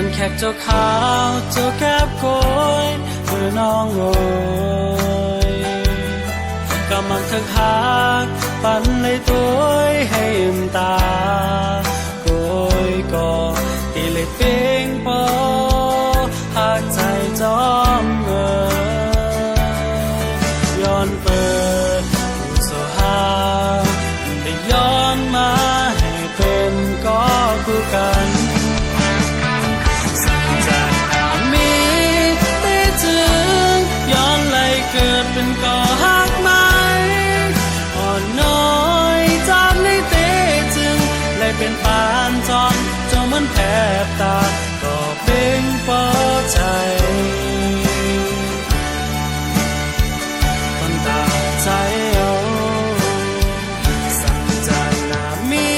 มันแขกเจ้าขาวเจ้าแก้บโกยเมื่อน้องโอยกำลังทักหากปันในตัวให้อิ่มตาโกยก็ที่เลยเพียงพอหากใจจอมย้อนเปิดผู้โซฮาได้ย้อนมาให้เป็นก็คู่กันสั่งจากมีแต่ถึงย้อนไหลเกิดเป็นก่อหักไหมอ่อนน้อยจำในเตจึงเลยเป็นปานจอนจนมันแผลบตาก็เป็นปอใจใจเอาสั่งจากนามี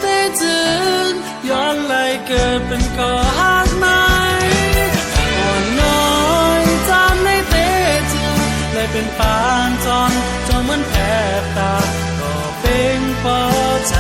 แต่จึงย้อนไหลเกิดเป็นก่อหักไหมอ่อนน้อยจำในเตจึงเลยเป็นปานจอนจนเหมือนแผลบตาก็เป็นปอใจ